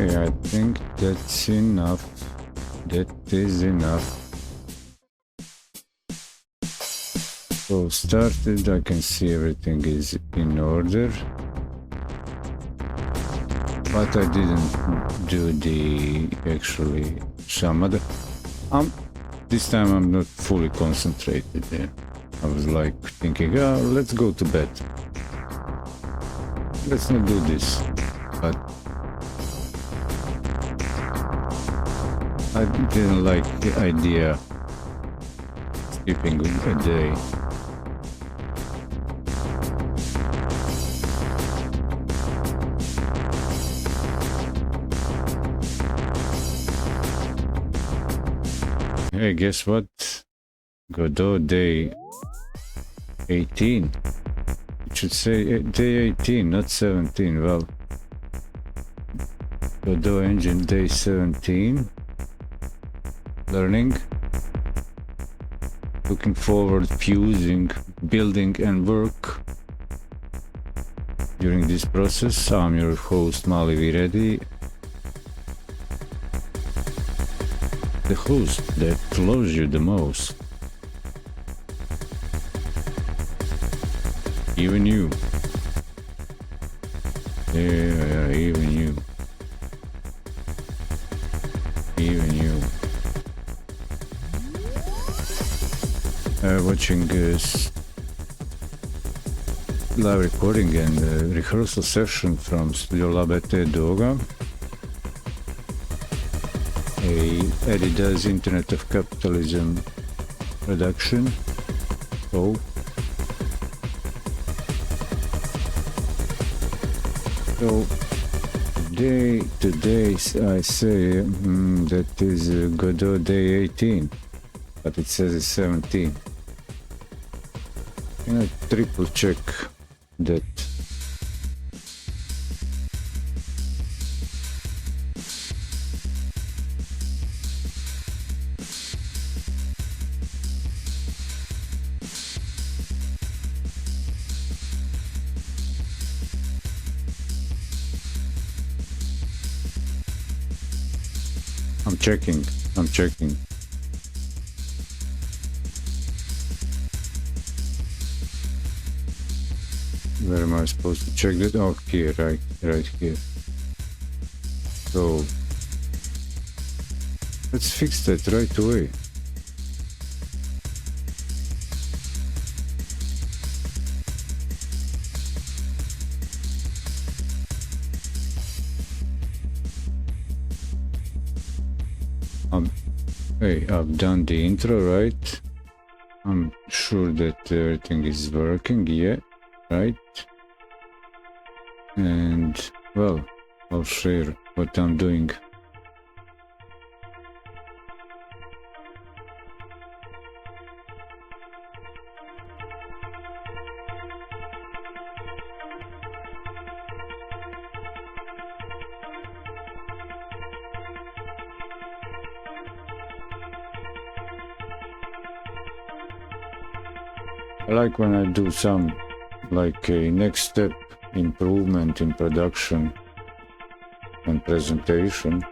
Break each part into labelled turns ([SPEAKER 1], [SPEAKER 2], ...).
[SPEAKER 1] Okay, I think that's enough. That is enough. So started, I can see everything is in order. But I didn't do the actually some other. This time I'm not fully concentrated there. I was like thinking, oh, let's go to bed. Let's not do this. But I didn't like the idea of skipping a day. Hey, guess what? Godot Day 18. It should say Day 18, not 17. Well, Godot Engine Day 17. Learning. Looking forward, fusing, building, and work. During this process, I'm your host, Eddy. The host that loves you the most. Even you. Yeah, even you. Even you. Watching live recording and rehearsal session from Studio Lab@Doga. Eddy does Internet of Capitalism production. So today I say that is Godot Day 18, but it says it's 17. Can I triple check that? I'm checking. Where am I supposed to check that? Oh, here, right here. So let's fix that right away. Hey, I've done the intro, right? I'm sure that everything is working, yeah, right? And, well, I'll share what I'm doing. I like when I do some, like a next step improvement in production and presentation.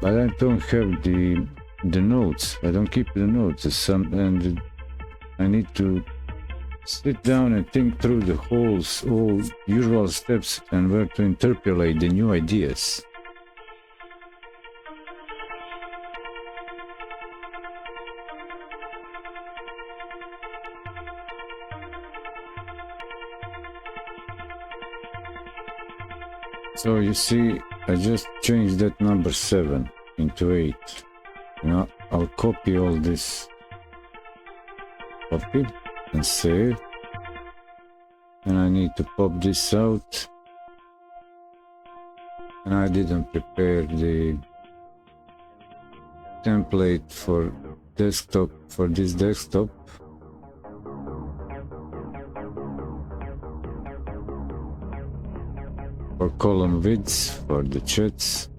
[SPEAKER 1] But I don't have the notes. I don't keep the notes. And I need to sit down and think through the all usual steps and where to interpolate the new ideas. So you see, I just changed that number 7 into 8. Now I'll copy all this. Copy and save. And I need to pop this out. And I didn't prepare the template for desktop, for this desktop. For column widths, for the chats.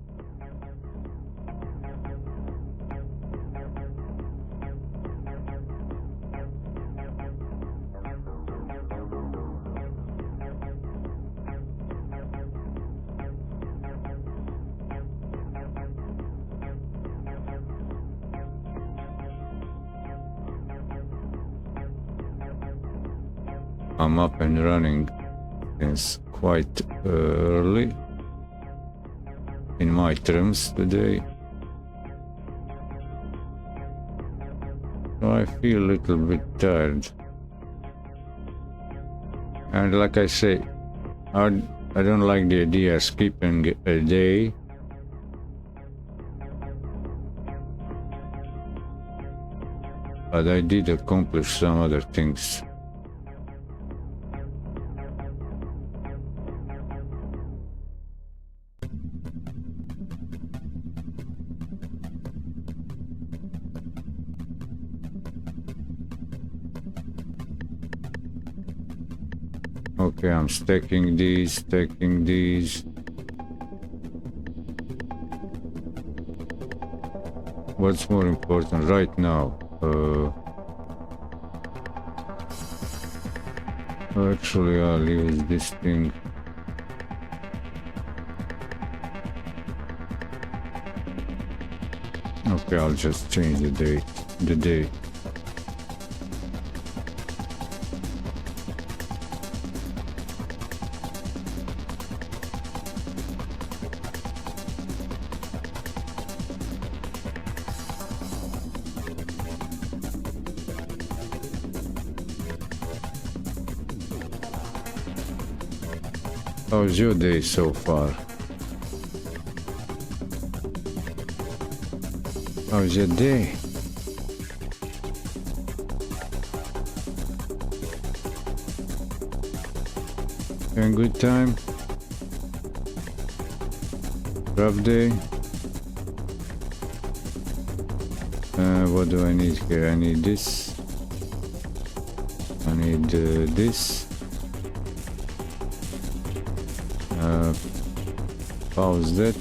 [SPEAKER 1] I'm up and running since quite early in my terms today. So I feel a little bit tired. And like I say, I don't like the idea of skipping a day. But I did accomplish some other things. Okay, I'm stacking these. What's more important right now? Actually, I'll use this thing. Okay, I'll just change the day. How's your day so far? How's your day? Having a good time? Rough day? What do I need here? I need this. I need this. Pause that.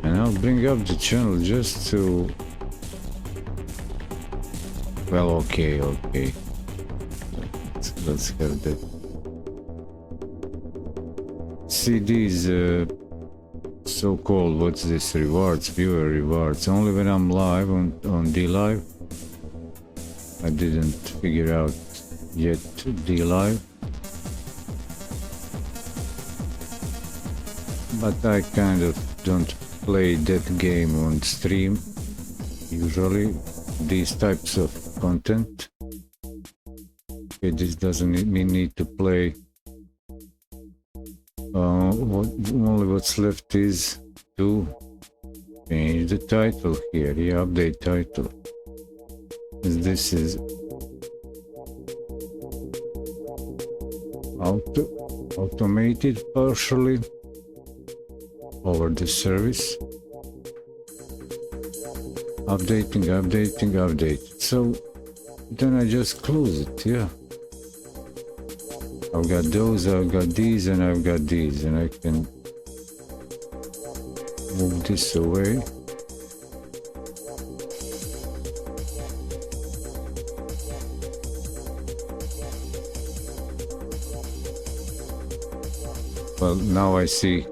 [SPEAKER 1] And I'll bring up the channel just to... Well, okay. Let's have that. See these so-called, what's this, rewards, viewer rewards, only when I'm live on D-Live. I didn't figure out yet D-Live. But I kind of don't play that game on stream, usually, these types of content. Okay, this doesn't need to play. Only what's left is to change the title here, update title. This is automated partially over the service. Update. So then I just close it, yeah. I've got those, I've got these, and I've got these, and I can move this away. Well, now I see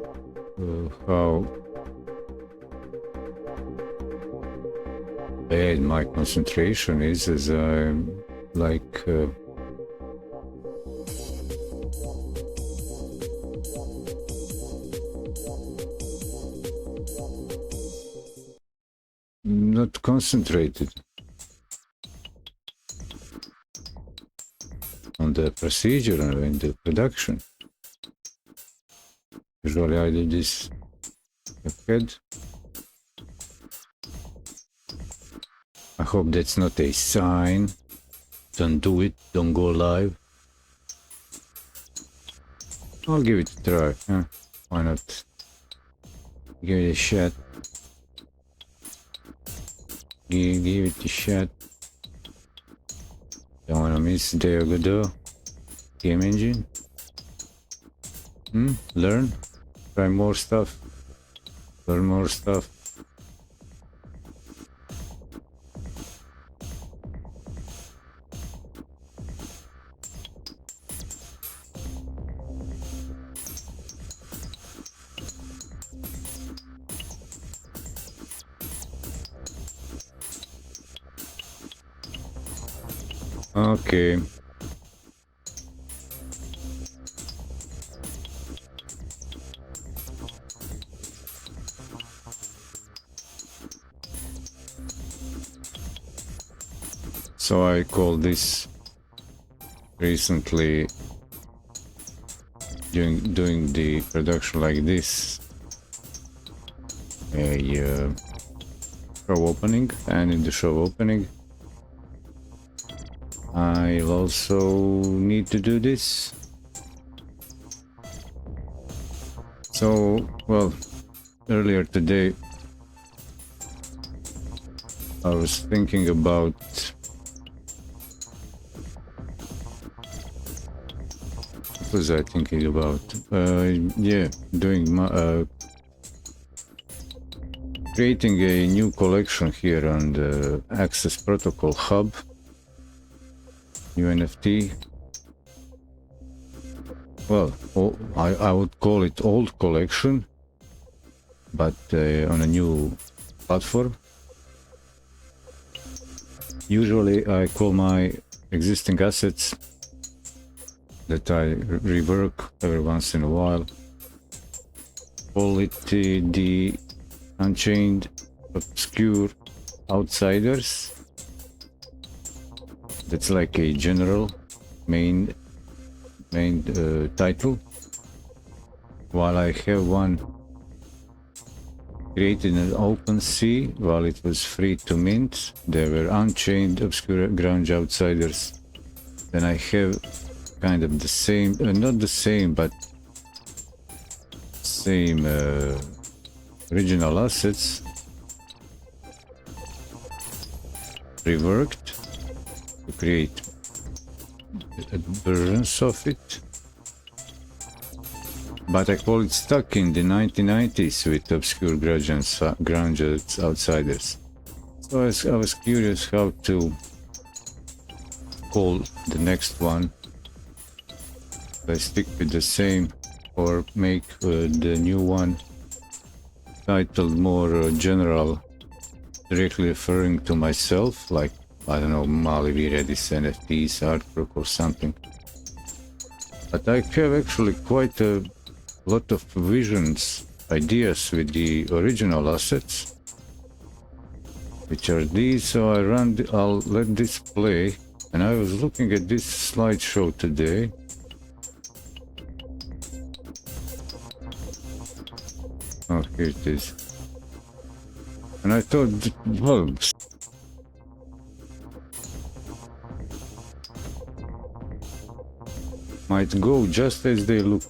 [SPEAKER 1] how bad my concentration is, as I'm like not concentrated on the procedure and the production. Usually I do this ahead. I hope that's not a sign. Don't do it, don't go live. I'll give it a try, huh? Why not? Give it a shot. Give it a shot. Don't wanna miss Day of Godot Engine. Learn. Try more stuff. Learn more stuff. Okay. So I call this recently doing the production like this a show opening, and in the show opening I'll also need to do this. So, well, earlier today I was thinking about what was I thinking about? Yeah, doing my creating a new collection here on the Access Protocol Hub, new NFT. Well, I would call it old collection, but on a new platform. Usually I call my existing assets that I rework every once in a while, call it the Unchained Obscure Outsiders. That's like a general main title, while I have one created in OpenSea while it was free to mint. There were Unchained Obscure Grunge Outsiders. Then I have kind of the same, not the same, but same original assets reworked to create versions of it, but I call it stuck in the 1990s with Obscure Grunge Outsiders. So I was curious how to call the next one. I stick with the same or make the new one titled more general, directly referring to myself, like, I don't know, Malibu, Redis, NFTs, artwork or something. But I have actually quite a lot of visions, ideas with the original assets, which are these. So I'll let this play. And I was looking at this slideshow today. Oh, here it is. And I thought, well, might go just as they look.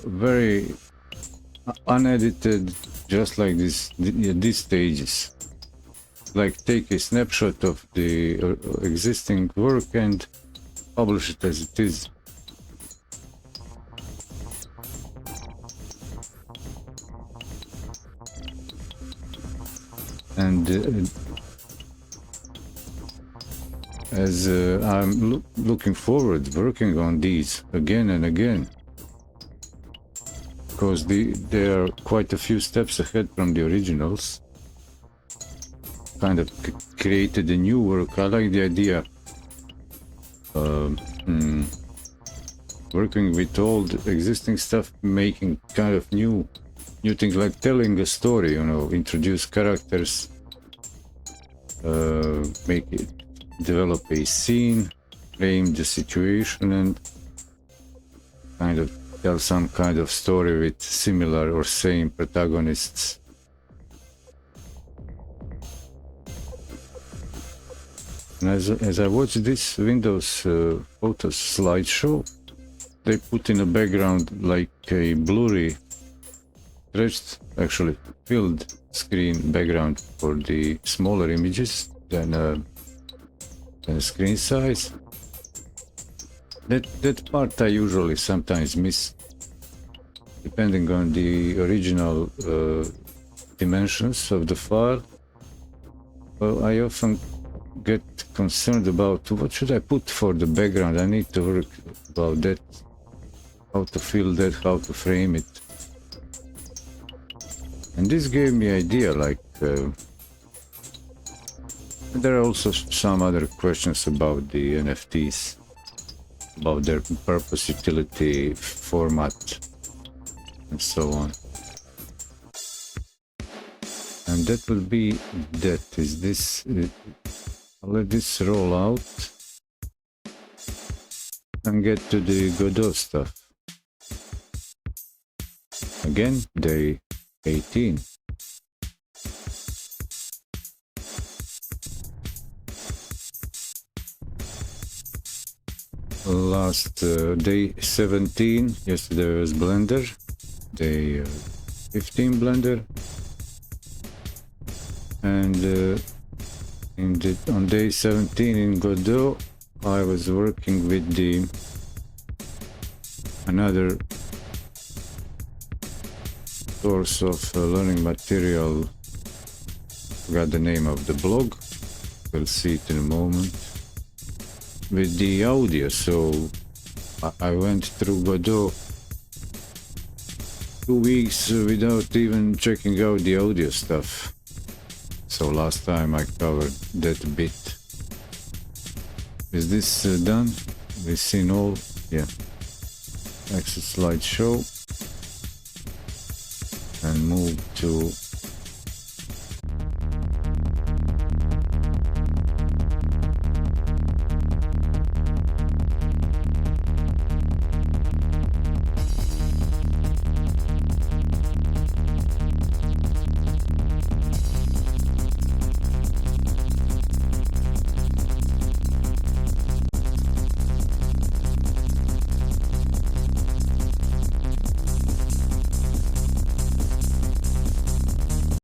[SPEAKER 1] Very unedited, just like these stages. Like take a snapshot of the existing work and publish it as it is. And as I'm looking forward working on these again and again, because they are quite a few steps ahead from the originals. Kind of created a new work. I like the idea working with old existing stuff, making kind of new things, like telling a story, you know, introduce characters, make it, develop a scene, frame the situation, and kind of tell some kind of story with similar or same protagonists. And as I watched this Windows Photos slideshow, they put in a background like a blurry, stretched, actually filled screen background for the smaller images than screen size. That part I usually sometimes miss, depending on the original dimensions of the file. Well, I often get concerned about what should I put for the background. I need to work about that, how to fill that, how to frame it. And this gave me idea, like there are also some other questions about the NFTs, about their purpose, utility, format, and so on. And that will be that. Is this... I'll let this roll out and get to the Godot stuff. Again, day 18. Last day 17, yesterday was Blender, day 15 Blender, and on day 17 in Godot I was working with the another source of learning material. Forgot the name of the blog, we'll see it in a moment, with the audio. So I went through Godot 2 weeks without even checking out the audio stuff. So last time I covered that bit. Is this done? We've seen all? Yeah. Exit slideshow and move to